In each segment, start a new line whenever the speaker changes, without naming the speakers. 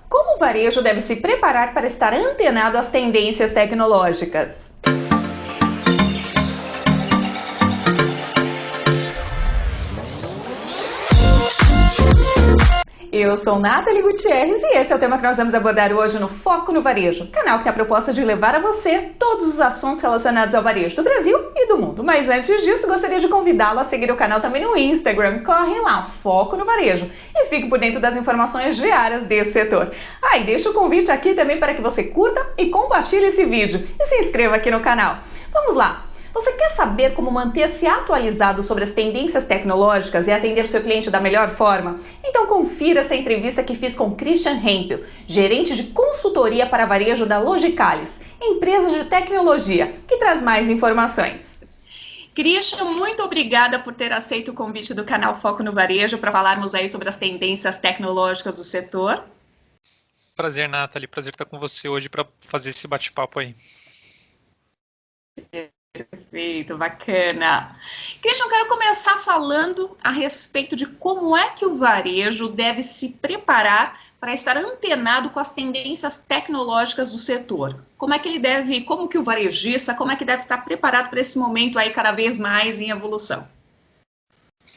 Como o varejo deve se preparar para estar antenado às tendências tecnológicas? Eu sou Nathalie Gutierrez e esse é o tema que nós vamos abordar hoje no Foco no Varejo, canal que tem a proposta de levar a você todos os assuntos relacionados ao varejo do Brasil e do mundo. Mas antes disso, gostaria de convidá-lo a seguir o canal também no Instagram. Corre lá, Foco no Varejo, e fique por dentro das informações diárias desse setor. E deixo o convite aqui também para que você curta e compartilhe esse vídeo e se inscreva aqui no canal. Vamos lá! Você quer saber como manter-se atualizado sobre as tendências tecnológicas e atender o seu cliente da melhor forma? Então confira essa entrevista que fiz com Christian Hempel, gerente de consultoria para varejo da Logicalis, empresa de tecnologia, que traz mais informações. Christian, muito obrigada por ter aceito o convite do canal Foco no Varejo para falarmos aí sobre as tendências tecnológicas do setor.
Prazer, Nathalie. Prazer estar com você hoje para fazer esse bate-papo aí.
Perfeito, bacana. Christian, eu quero começar falando a respeito de como é que o varejo deve se preparar para estar antenado com as tendências tecnológicas do setor. Como que o varejista, como é que deve estar preparado para esse momento aí cada vez mais em evolução?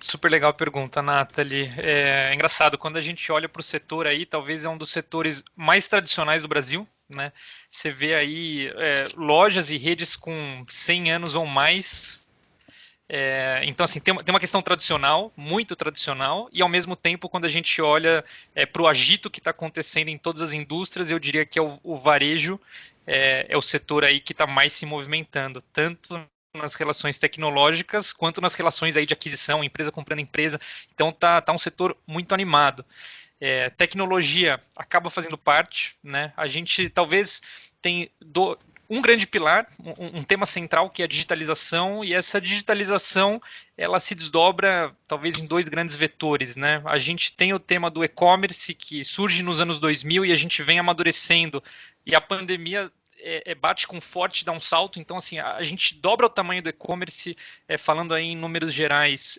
Super legal a pergunta, Nathalie. É engraçado, quando a gente olha para o setor aí, talvez é um dos setores mais tradicionais do Brasil, né? Você vê aí lojas e redes com 100 anos ou mais. Então, assim, tem uma questão tradicional, muito tradicional, e ao mesmo tempo, quando a gente olha para o agito que está acontecendo em todas as indústrias, eu diria que o varejo é o setor aí que está mais se movimentando, tanto nas relações tecnológicas, quanto nas relações aí de aquisição, empresa comprando empresa. Então tá um setor muito animado. Tecnologia acaba fazendo parte, né? A gente talvez tem um grande pilar, um tema central, que é a digitalização, e essa digitalização ela se desdobra talvez em dois grandes vetores, né? A gente tem o tema do e-commerce, que surge nos anos 2000 e a gente vem amadurecendo, e a pandemia bate com forte, dá um salto. Então, assim, a gente dobra o tamanho do e-commerce, falando aí em números gerais,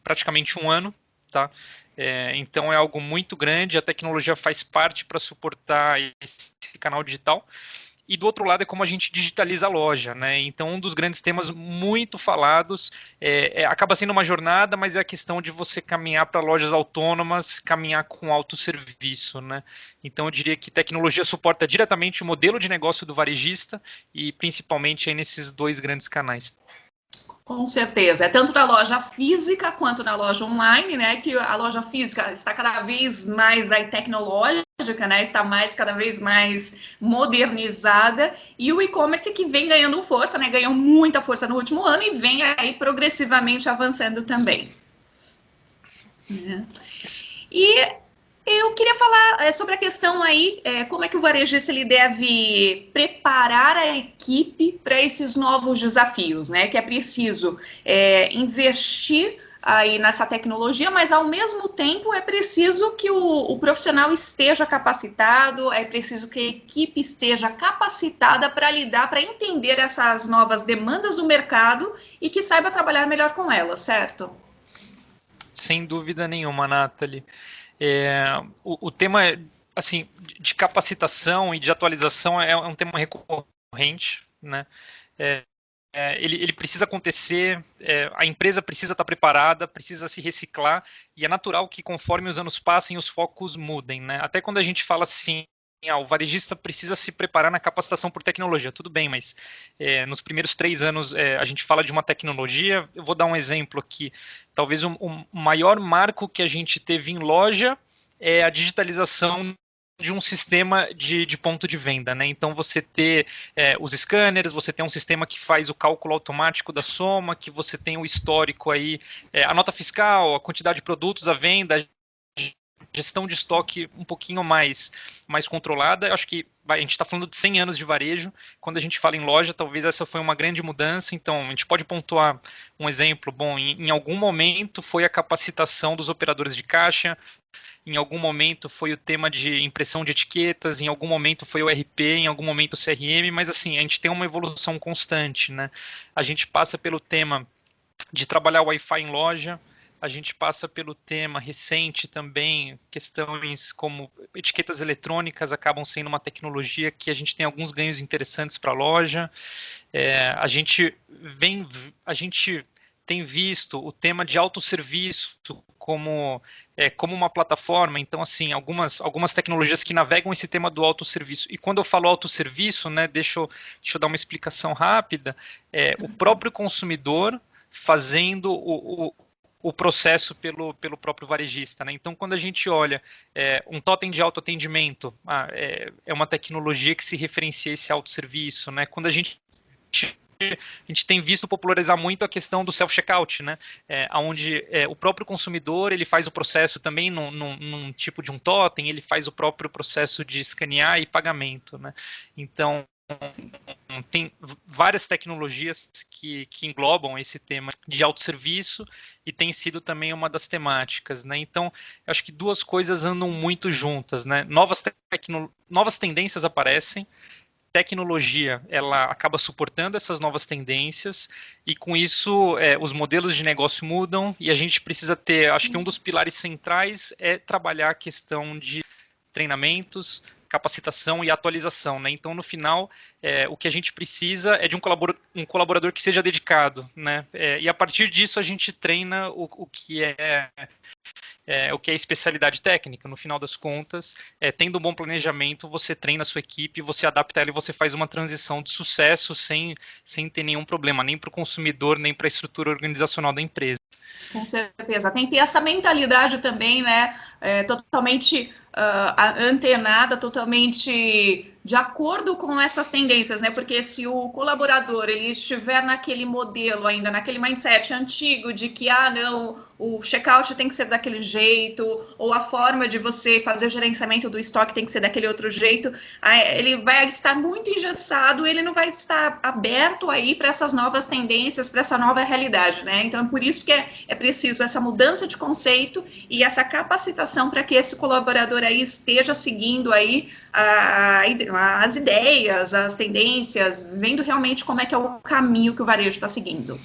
praticamente um ano, tá? Então é algo muito grande, a tecnologia faz parte para suportar esse canal digital. E do outro lado é como a gente digitaliza a loja, né? Então um dos grandes temas muito falados acaba sendo uma jornada, mas é a questão de você caminhar para lojas autônomas, caminhar com autosserviço, né? Então eu diria que tecnologia suporta diretamente o modelo de negócio do varejista e principalmente aí nesses dois grandes canais.
Com certeza, é tanto na loja física quanto na loja online, né? Que a loja física está cada vez mais aí tecnológica, né? Está cada vez mais modernizada, e o e-commerce que vem ganhando força, né? Ganhou muita força no último ano e vem aí progressivamente avançando também. E eu queria falar sobre a questão aí, como é que o varejista ele deve preparar a equipe para esses novos desafios, né? Que é preciso investir aí nessa tecnologia, mas ao mesmo tempo é preciso que o profissional esteja capacitado, é preciso que a equipe esteja capacitada para lidar, para entender essas novas demandas do mercado e que saiba trabalhar melhor com elas, certo?
Sem dúvida nenhuma, Nathalie. O tema assim, de capacitação e de atualização é um tema recorrente, né? Ele precisa acontecer, a empresa precisa estar preparada, precisa se reciclar, e é natural que conforme os anos passem os focos mudem, né? Até quando a gente fala assim, o varejista precisa se preparar na capacitação por tecnologia, tudo bem, mas nos primeiros 3 anos a gente fala de uma tecnologia. Eu vou dar um exemplo aqui, talvez o maior marco que a gente teve em loja é a digitalização de um sistema de ponto de venda, né? Então você ter os scanners, você tem um sistema que faz o cálculo automático da soma, que você tem o histórico aí, a nota fiscal, a quantidade de produtos à venda, gestão de estoque um pouquinho mais controlada. Eu acho que a gente está falando de 100 anos de varejo. Quando a gente fala em loja, talvez essa foi uma grande mudança. Então, a gente pode pontuar um exemplo. Bom, em algum momento foi a capacitação dos operadores de caixa, em algum momento foi o tema de impressão de etiquetas, em algum momento foi o RP, em algum momento o CRM, mas assim, a gente tem uma evolução constante, né? A gente passa pelo tema de trabalhar o Wi-Fi em loja, a gente passa pelo tema recente também, questões como etiquetas eletrônicas acabam sendo uma tecnologia que a gente tem alguns ganhos interessantes para a loja. A gente tem visto o tema de autosserviço como uma plataforma. Então, assim, algumas tecnologias que navegam esse tema do autosserviço. E quando eu falo autosserviço, né, deixa eu dar uma explicação rápida, o próprio consumidor fazendo o processo pelo próprio varejista, né? Então, quando a gente olha um totem de autoatendimento, é uma tecnologia que se referencia a esse autosserviço, né? Quando a gente tem visto popularizar muito a questão do self-checkout, né? Onde o próprio consumidor ele faz o processo também num tipo de um totem, ele faz o próprio processo de escanear e pagamento, né? Então, tem várias tecnologias que englobam esse tema de autosserviço e tem sido também uma das temáticas, né? Então, eu acho que duas coisas andam muito juntas, né? Novas tendências aparecem, tecnologia ela acaba suportando essas novas tendências e com isso os modelos de negócio mudam e a gente precisa ter, acho que um dos pilares centrais é trabalhar a questão de treinamentos, capacitação e atualização, né? Então, no final, o que a gente precisa é de um colaborador que seja dedicado, né? E a partir disso a gente treina o que é especialidade técnica. No final das contas, tendo um bom planejamento, você treina a sua equipe, você adapta ela e você faz uma transição de sucesso sem ter nenhum problema, nem para o consumidor, nem para a estrutura organizacional da empresa.
Com certeza. Tem que ter essa mentalidade também, né? Totalmente antenada, totalmente de acordo com essas tendências, né? Porque se o colaborador ele estiver naquele modelo ainda, naquele mindset antigo de que, não, o checkout tem que ser daquele jeito, ou a forma de você fazer o gerenciamento do estoque tem que ser daquele outro jeito, ele vai estar muito engessado, ele não vai estar aberto aí para essas novas tendências, para essa nova realidade, né? Então, por isso que é preciso essa mudança de conceito e essa capacitação para que esse colaborador aí esteja seguindo aí as ideias, as tendências, vendo realmente como é que é o caminho que o varejo está seguindo.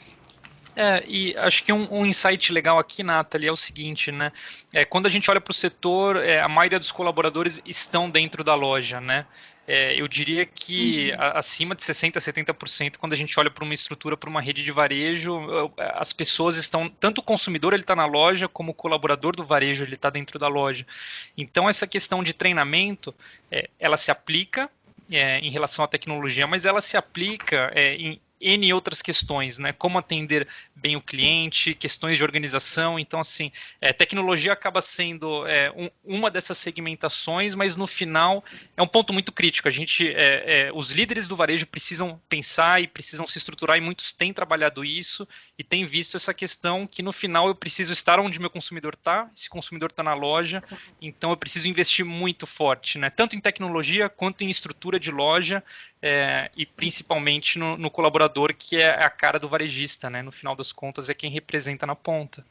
E acho que um insight legal aqui, Nathalie, é o seguinte, né? Quando a gente olha para o setor, a maioria dos colaboradores estão dentro da loja, né? Eu diria que acima de 60%, 70%, quando a gente olha para uma estrutura, para uma rede de varejo, as pessoas estão, tanto o consumidor ele está na loja, como o colaborador do varejo ele está dentro da loja. Então, essa questão de treinamento, ela se aplica em relação à tecnologia, mas ela se aplica em N outras questões, né? Como atender bem o cliente, questões de organização. Então, assim, tecnologia acaba sendo uma dessas segmentações, mas no final é um ponto muito crítico. A gente, os líderes do varejo precisam pensar e precisam se estruturar, e muitos têm trabalhado isso e têm visto essa questão que no final eu preciso estar onde meu consumidor está, esse consumidor está na loja, então eu preciso investir muito forte, né? Tanto em tecnologia quanto em estrutura de loja, e principalmente no colaborador, que é a cara do varejista, né? No final das contas, é quem representa na ponta.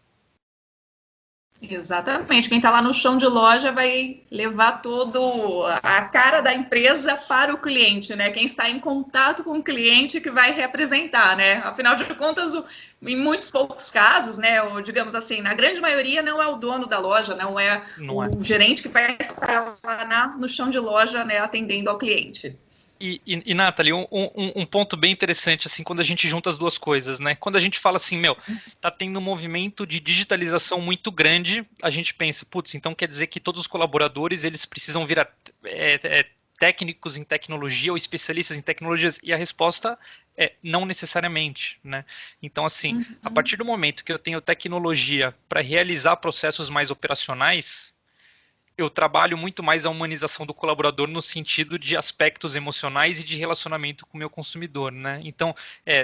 Exatamente. Quem está lá no chão de loja vai levar todo a cara da empresa para o cliente, né? Quem está em contato com o cliente que vai representar, né? Afinal de contas, em muitos poucos casos, né? Ou, digamos assim, na grande maioria não é o dono da loja, não é o gerente que vai estar lá no chão de loja, né? Atendendo ao cliente.
E Nathalie, um ponto bem interessante, assim, quando a gente junta as duas coisas, né? Quando a gente fala assim, tá tendo um movimento de digitalização muito grande, a gente pensa, putz, então quer dizer que todos os colaboradores, eles precisam virar técnicos em tecnologia ou especialistas em tecnologias? E a resposta é não necessariamente, né? Então, assim, a partir do momento que eu tenho tecnologia para realizar processos mais operacionais, eu trabalho muito mais a humanização do colaborador no sentido de aspectos emocionais e de relacionamento com o meu consumidor, né? Então,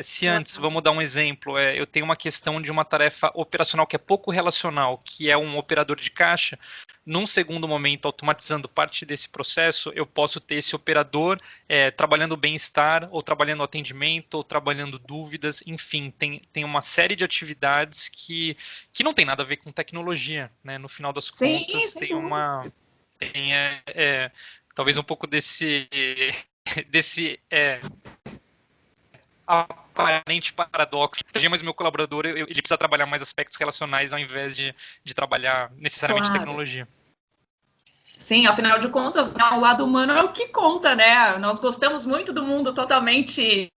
se antes, vamos dar um exemplo, eu tenho uma questão de uma tarefa operacional que é pouco relacional, que é um operador de caixa, num segundo momento, automatizando parte desse processo, eu posso ter esse operador trabalhando o bem-estar, ou trabalhando o atendimento, ou trabalhando dúvidas, enfim, tem uma série de atividades que não tem nada a ver com tecnologia, né? No final das contas, tem talvez um pouco desse aparente paradoxo, mas o meu colaborador ele precisa trabalhar mais aspectos relacionais ao invés de trabalhar necessariamente tecnologia.
Sim, afinal de contas, o lado humano é o que conta, né? Nós gostamos muito do mundo totalmente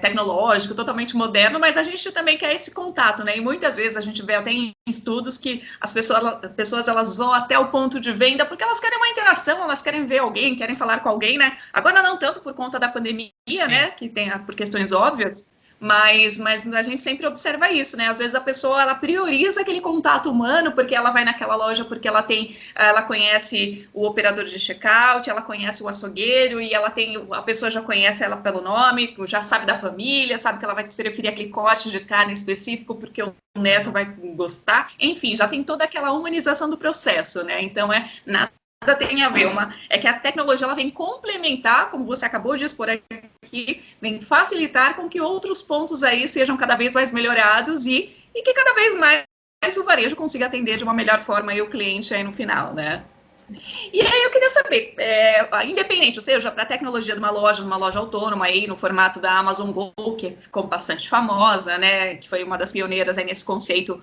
tecnológico, totalmente moderno, mas a gente também quer esse contato, né? E muitas vezes a gente vê até em estudos que as pessoas elas vão até o ponto de venda porque elas querem uma interação, elas querem ver alguém, querem falar com alguém, né? Agora não tanto por conta da pandemia, sim, né? Que tem por questões óbvias. Mas a gente sempre observa isso, né? Às vezes a pessoa ela prioriza aquele contato humano porque ela vai naquela loja porque ela conhece o operador de checkout, ela conhece o açougueiro e a pessoa já conhece ela pelo nome, já sabe da família, sabe que ela vai preferir aquele corte de carne específico porque o neto vai gostar. Enfim, já tem toda aquela humanização do processo, né? Então nada tem a ver. É que a tecnologia ela vem complementar, como você acabou de expor aqui, vem facilitar com que outros pontos aí sejam cada vez mais melhorados e que cada vez mais o varejo consiga atender de uma melhor forma aí o cliente aí no final, né? E aí eu queria saber, independente, ou seja, para a tecnologia de uma loja autônoma aí no formato da Amazon Go, que ficou bastante famosa, né, que foi uma das pioneiras aí nesse conceito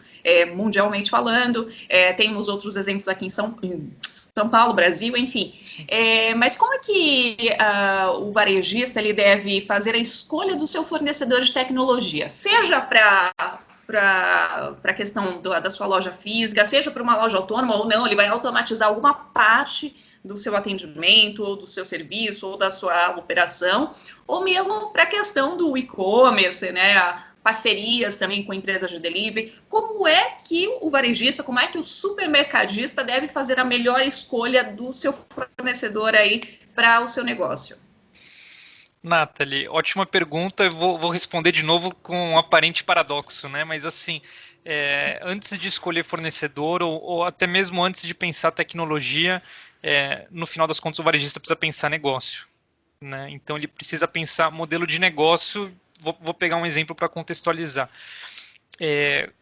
mundialmente falando, temos outros exemplos aqui em São Paulo, Brasil, enfim. Mas como é que o varejista ele deve fazer a escolha do seu fornecedor de tecnologia? Seja para a questão da sua loja física, seja para uma loja autônoma ou não, ele vai automatizar alguma parte do seu atendimento, ou do seu serviço, ou da sua operação, ou mesmo para a questão do e-commerce, né? Parcerias também com empresas de delivery. Como é que o varejista, como é que o supermercadista deve fazer a melhor escolha do seu fornecedor aí para o seu negócio?
Nathalie, ótima pergunta. Eu vou responder de novo com um aparente paradoxo, né? Mas assim, antes de escolher fornecedor ou até mesmo antes de pensar tecnologia, no final das contas o varejista precisa pensar negócio, né? Então ele precisa pensar modelo de negócio. Vou pegar um exemplo para contextualizar.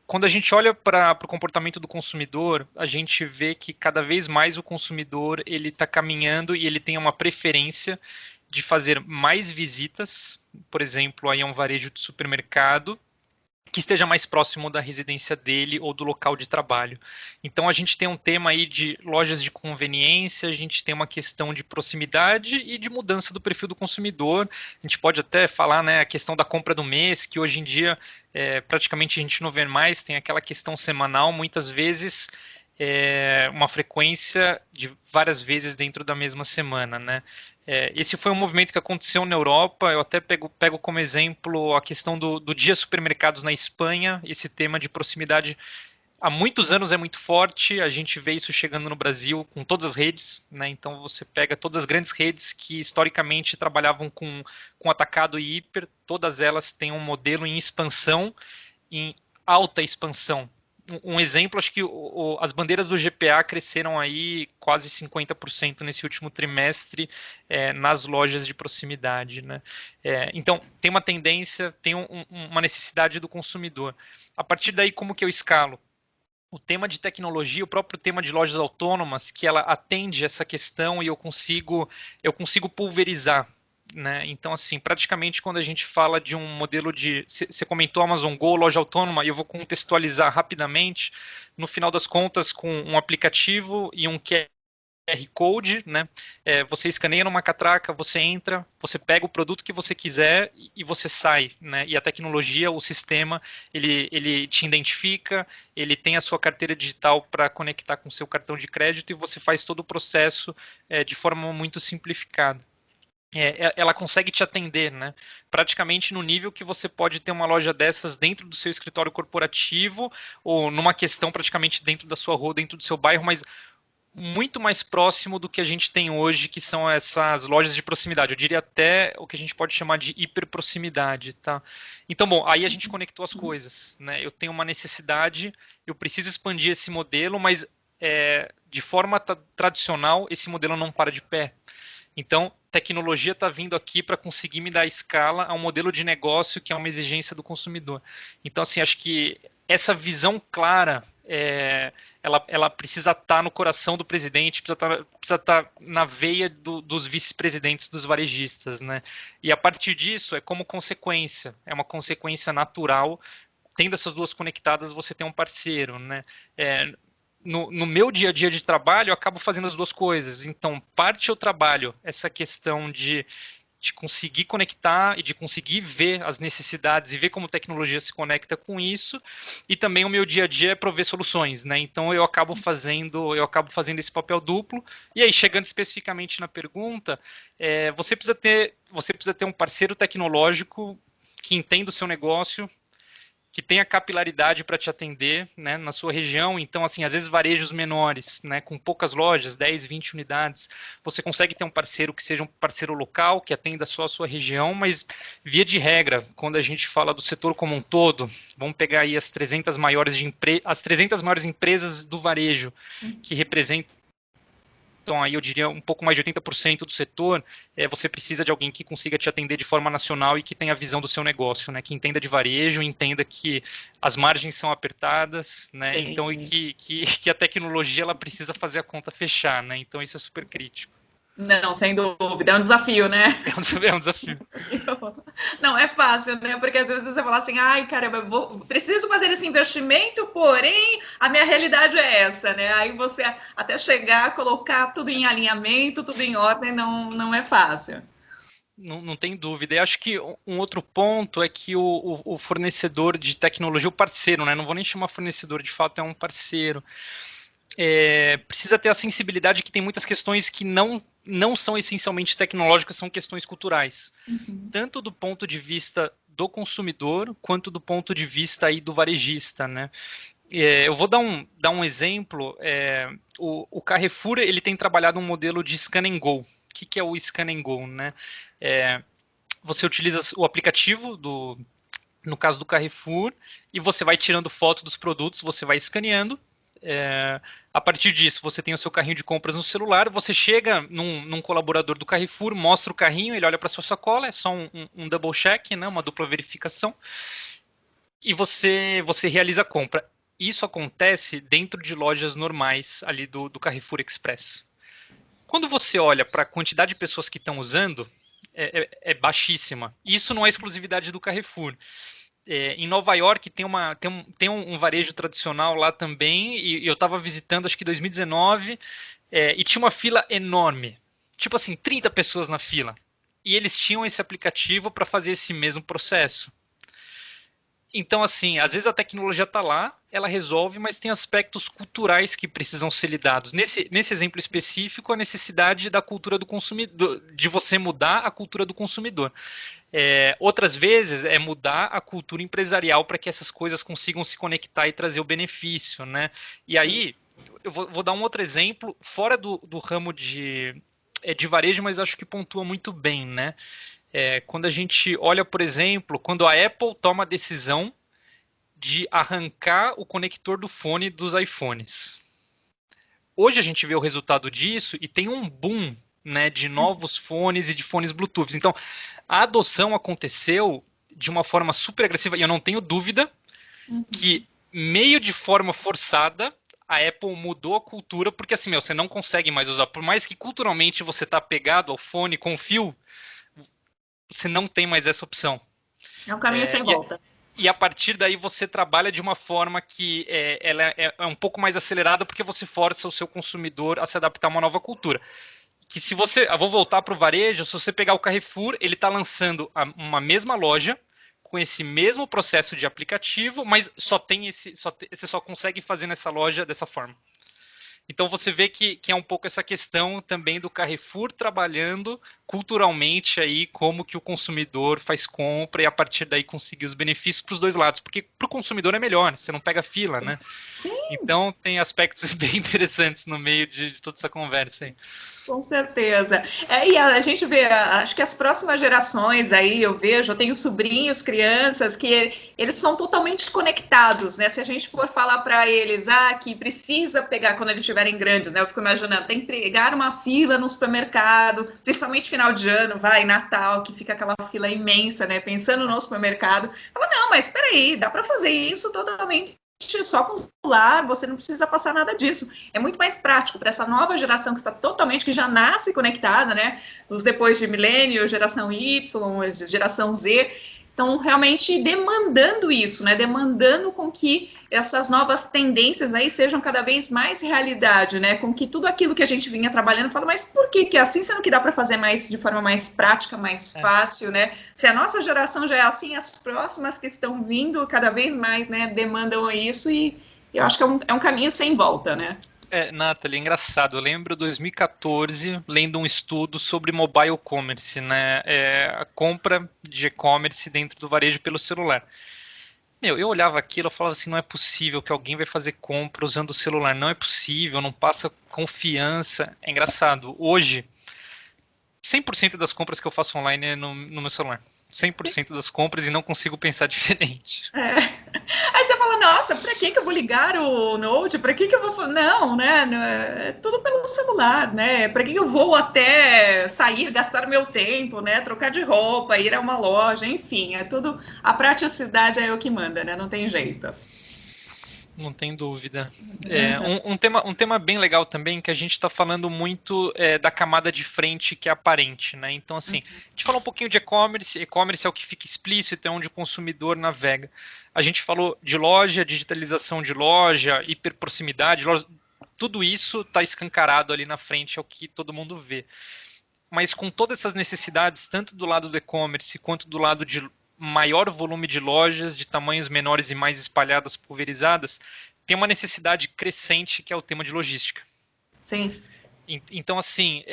Quando a gente olha para o comportamento do consumidor, a gente vê que cada vez mais o consumidor ele está caminhando e ele tem uma preferência de fazer mais visitas, por exemplo, aí a um varejo de supermercado, que esteja mais próximo da residência dele ou do local de trabalho. Então a gente tem um tema aí de lojas de conveniência, a gente tem uma questão de proximidade e de mudança do perfil do consumidor. A gente pode até falar, né, a questão da compra do mês, que hoje em dia praticamente a gente não vê mais, tem aquela questão semanal, muitas vezes uma frequência de várias vezes dentro da mesma semana, né? Esse foi um movimento que aconteceu na Europa. Eu até pego como exemplo a questão do dia supermercados na Espanha. Esse tema de proximidade há muitos anos é muito forte. A gente vê isso chegando no Brasil com todas as redes, né? Então você pega todas as grandes redes que historicamente trabalhavam com atacado e hiper, todas elas têm um modelo em expansão, em alta expansão. Um exemplo, acho que as bandeiras do GPA cresceram aí quase 50% nesse último trimestre nas lojas de proximidade, né? Então, tem uma tendência, tem uma necessidade do consumidor. A partir daí, como que eu escalo? O tema de tecnologia, o próprio tema de lojas autônomas, que ela atende essa questão e eu consigo pulverizar, né? Então, assim, praticamente quando a gente fala de um modelo de... Você comentou Amazon Go, loja autônoma, e eu vou contextualizar rapidamente. No final das contas, com um aplicativo e um QR Code, né? Você escaneia numa catraca, você entra, você pega o produto que você quiser e você sai, né? E a tecnologia, o sistema, ele te identifica, ele tem a sua carteira digital para conectar com o seu cartão de crédito e você faz todo o processo de forma muito simplificada. Ela consegue te atender, né? Praticamente no nível que você pode ter uma loja dessas dentro do seu escritório corporativo ou numa questão praticamente dentro da sua rua, dentro do seu bairro, mas muito mais próximo do que a gente tem hoje, que são essas lojas de proximidade. Eu diria até o que a gente pode chamar de hiperproximidade, tá? Então, bom, aí a gente conectou as coisas, né? Eu tenho uma necessidade, eu preciso expandir esse modelo, mas de forma tradicional, esse modelo não para de pé. Então, tecnologia está vindo aqui para conseguir me dar escala a um modelo de negócio que é uma exigência do consumidor. Então, assim, acho que essa visão clara, ela precisa estar no coração do presidente, precisa estar na veia dos vice-presidentes dos varejistas, né? E a partir disso, é como consequência, é uma consequência natural. Tendo essas duas conectadas, você tem um parceiro, né? No meu dia a dia de trabalho, eu acabo fazendo as duas coisas. Então, parte eu trabalho essa questão de conseguir conectar e de conseguir ver as necessidades e ver como tecnologia se conecta com isso, e também o meu dia a dia é prover soluções, né? Então eu acabo fazendo esse papel duplo. E aí, chegando especificamente na pergunta, você precisa ter um parceiro tecnológico que entenda o seu negócio, que tenha capilaridade para te atender, né, na sua região. Então, assim, às vezes varejos menores, né, com poucas lojas, 10, 20 unidades, você consegue ter um parceiro que seja um parceiro local, que atenda só a sua região, mas via de regra, quando a gente fala do setor como um todo, vamos pegar aí as 300 maiores empresas do varejo, que representam, então aí eu diria um pouco mais de 80% do setor, você precisa de alguém que consiga te atender de forma nacional e que tenha a visão do seu negócio, né? Que entenda de varejo, entenda que as margens são apertadas, né? Então, e que a tecnologia ela precisa fazer a conta fechar, né? Então isso é super crítico.
Não, sem dúvida, é um desafio, né?
É um desafio.
Não é fácil, né? Porque às vezes você fala assim, ai, caramba, preciso fazer esse investimento, porém a minha realidade é essa, né? Aí você até chegar a colocar tudo em alinhamento, tudo em ordem, não é fácil.
Não tem dúvida. E acho que um outro ponto é que o fornecedor de tecnologia, o parceiro, né? Não vou nem chamar fornecedor, de fato é um parceiro. Precisa ter a sensibilidade que tem muitas questões que não são essencialmente tecnológicas, são questões culturais. Tanto do ponto de vista do consumidor, quanto do ponto de vista aí do varejista, né? Eu vou dar um exemplo. O Carrefour ele tem trabalhado um modelo de scan and go. O que é o scan and go, né? Você utiliza o aplicativo no caso do Carrefour, e você vai tirando foto dos produtos, você vai escaneando. A partir disso, você tem o seu carrinho de compras no celular, você chega num colaborador do Carrefour, mostra o carrinho, ele olha para sua sacola, é só um double check, né, uma dupla verificação, e você realiza a compra. Isso acontece dentro de lojas normais ali do Carrefour Express. Quando você olha para a quantidade de pessoas que estão usando, é baixíssima. Isso não é exclusividade do Carrefour. Em Nova York tem um varejo tradicional lá também, e eu estava visitando acho que 2019, e tinha uma fila enorme, tipo assim, 30 pessoas na fila, e eles tinham esse aplicativo para fazer esse mesmo processo. Então, assim, às vezes a tecnologia está lá, ela resolve, mas tem aspectos culturais que precisam ser lidados. Nesse exemplo específico, a necessidade da cultura do consumidor, de você mudar a cultura do consumidor. Outras vezes é mudar a cultura empresarial para que essas coisas consigam se conectar e trazer o benefício, né? E aí, eu vou dar um outro exemplo, fora do ramo de varejo, mas acho que pontua muito bem, né? Quando a gente olha, por exemplo, quando a Apple toma a decisão de arrancar o conector do fone dos iPhones. Hoje a gente vê o resultado disso e tem um boom, né, de novos fones e de fones Bluetooth. Então, a adoção aconteceu de uma forma super agressiva, e eu não tenho dúvida que, meio de forma forçada, a Apple mudou a cultura, porque assim, você não consegue mais usar. Por mais que culturalmente você está pegado ao fone com fio, você não tem mais essa opção.
É um caminho sem volta.
E a partir daí você trabalha de uma forma que ela é um pouco mais acelerada, porque você força o seu consumidor a se adaptar a uma nova cultura. Que se você, eu vou voltar para o varejo, se você pegar o Carrefour, ele está lançando uma mesma loja, com esse mesmo processo de aplicativo, mas você só consegue fazer nessa loja dessa forma. Então você vê que é um pouco essa questão também do Carrefour trabalhando culturalmente aí como que o consumidor faz compra e a partir daí conseguir os benefícios para os dois lados, porque para o consumidor é melhor, você não pega fila, né?
Sim.
Então tem aspectos bem interessantes no meio de toda essa conversa aí.
Com certeza. E a gente vê, acho que as próximas gerações aí, eu tenho sobrinhos, crianças, que eles são totalmente conectados, né? Se a gente for falar para eles, que precisa pegar, quando a gente estiverem grandes, né? Eu fico imaginando, tem que pegar uma fila no supermercado, principalmente final de ano, Natal, que fica aquela fila imensa, né? Pensando no supermercado. Fala, não, mas espera aí, dá para fazer isso totalmente só com o celular, você não precisa passar nada disso. É muito mais prático para essa nova geração que está totalmente, que já nasce conectada, né? Os depois de milênio, geração Y, geração Z, estão realmente demandando isso, né? Demandando com que essas novas tendências aí sejam cada vez mais realidade, né? Com que tudo aquilo que a gente vinha trabalhando, fala, mas por que é assim, sendo que dá para fazer mais de forma mais prática, mais fácil, né? Se a nossa geração já é assim, as próximas que estão vindo cada vez mais, né, demandam isso e eu acho que é um caminho sem volta, né?
Nathalie, engraçado. Eu lembro 2014 lendo um estudo sobre mobile commerce, né? A compra de e-commerce dentro do varejo pelo celular. Eu olhava aquilo e falava assim, não é possível que alguém vai fazer compra usando o celular, não é possível, não passa confiança. É engraçado, hoje 100% das compras que eu faço online é no meu celular. 100% das compras e não consigo pensar diferente.
Aí você fala, nossa, pra que eu vou ligar o Note? Pra que eu vou... Não, né? É tudo pelo celular, né? Pra que eu vou até sair, gastar meu tempo, né? Trocar de roupa, ir a uma loja, enfim, é tudo... A praticidade é o que manda, né? Não tem jeito.
Não tem dúvida. Um tema bem legal também, que a gente está falando muito da camada de frente que é aparente, né? Então, assim, a gente falou um pouquinho de e-commerce. E-commerce é o que fica explícito, é onde o consumidor navega. A gente falou de loja, digitalização de loja, hiperproximidade, tudo isso está escancarado ali na frente, é o que todo mundo vê. Mas com todas essas necessidades, tanto do lado do e-commerce quanto do lado de maior volume de lojas de tamanhos menores e mais espalhadas, pulverizadas, tem uma necessidade crescente que é o tema de logística.
Sim.
Então, assim,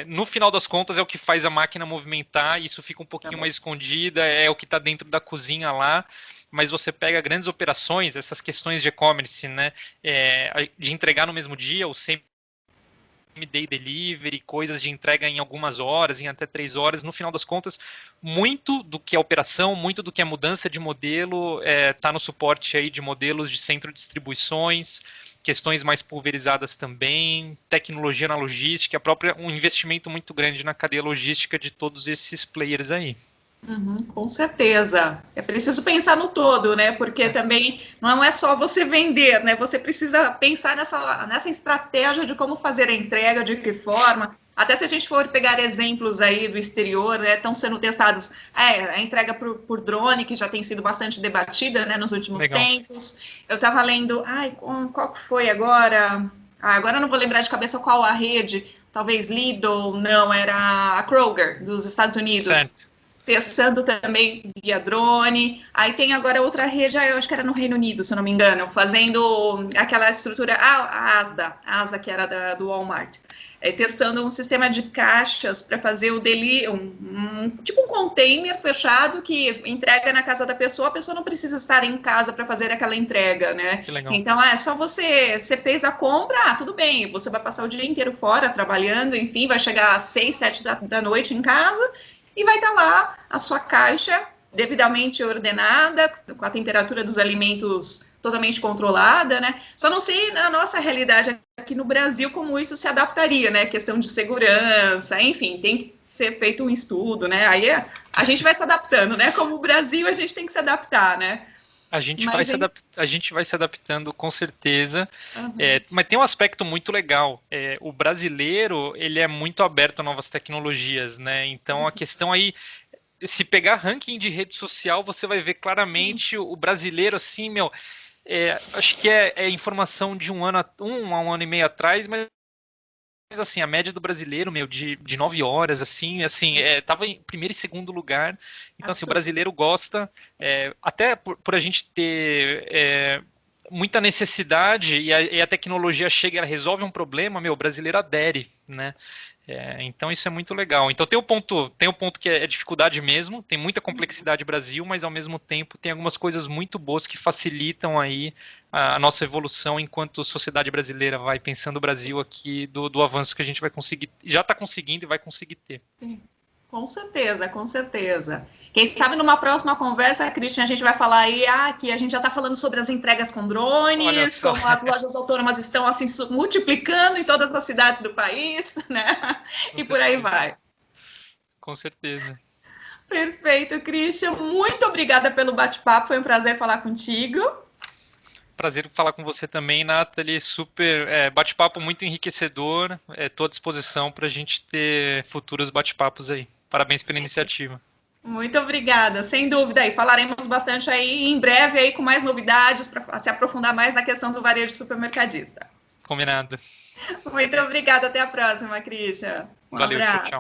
no final das contas é o que faz a máquina movimentar, isso fica um pouquinho mais escondida, é o que está dentro da cozinha lá, mas você pega grandes operações, essas questões de e-commerce, né, de entregar no mesmo dia, ou sempre day delivery, coisas de entrega em algumas horas, em até 3 horas, no final das contas, muito do que é operação, muito do que é mudança de modelo, está no suporte aí de modelos de centro de distribuições, questões mais pulverizadas também, tecnologia na logística, um investimento muito grande na cadeia logística de todos esses players aí.
Com certeza. É preciso pensar no todo, né? Porque também não é só você vender, né? Você precisa pensar nessa estratégia de como fazer a entrega, de que forma. Até se a gente for pegar exemplos aí do exterior, né, estão sendo testados a entrega por drone, que já tem sido bastante debatida, né, nos últimos tempos. Eu estava lendo, qual que foi agora? Agora eu não vou lembrar de cabeça qual a rede, talvez Lidl, não, era a Kroger, dos Estados Unidos.
Certo.
Testando também via drone. Aí tem agora outra rede, eu acho que era no Reino Unido, se eu não me engano, fazendo aquela estrutura, a Asda que era do Walmart, testando um sistema de caixas para fazer o tipo um container fechado que entrega na casa da pessoa, a pessoa não precisa estar em casa para fazer aquela entrega, né?
Que legal.
Então, só você fez a compra, tudo bem, você vai passar o dia inteiro fora, trabalhando, enfim, vai chegar às 6, 7 da noite em casa, e vai estar lá a sua caixa devidamente ordenada, com a temperatura dos alimentos totalmente controlada, né? Só não sei na nossa realidade aqui no Brasil como isso se adaptaria, né? Questão de segurança, enfim, tem que ser feito um estudo, né? Aí a gente vai se adaptando, né? Como o Brasil, a gente tem que se adaptar, né?
A gente vai se adaptando com certeza, mas tem um aspecto muito legal. O brasileiro ele é muito aberto a novas tecnologias, né? Então a questão aí, se pegar ranking de rede social, você vai ver claramente o brasileiro assim, acho que é informação de um ano a um ano e meio atrás, mas assim, a média do brasileiro, de 9 horas, assim, tava em primeiro e segundo lugar. Então, assim, o brasileiro gosta, até por a gente ter muita necessidade e a tecnologia chega e ela resolve um problema, o brasileiro adere, né? Então isso é muito legal. Então tem um ponto que é dificuldade mesmo, tem muita complexidade no Brasil, mas ao mesmo tempo tem algumas coisas muito boas que facilitam aí a nossa evolução enquanto sociedade brasileira vai pensando o Brasil aqui do avanço que a gente vai conseguir, já está conseguindo e vai conseguir ter.
Sim. Com certeza, com certeza. Quem sabe numa próxima conversa, Christian, a gente vai falar aí que a gente já está falando sobre as entregas com drones, como as lojas autônomas estão assim multiplicando em todas as cidades do país, né? E por aí vai.
Com certeza.
Perfeito, Christian. Muito obrigada pelo bate-papo, foi um prazer falar contigo.
Prazer falar com você também, Nathalie. Super bate-papo muito enriquecedor. Estou à disposição para a gente ter futuros bate-papos aí. Parabéns pela iniciativa.
Muito obrigada, sem dúvida. E falaremos bastante aí em breve aí com mais novidades para se aprofundar mais na questão do varejo supermercadista.
Combinado.
Muito obrigada. Até a próxima, Christian.
Valeu,
abraço.
tchau, tchau.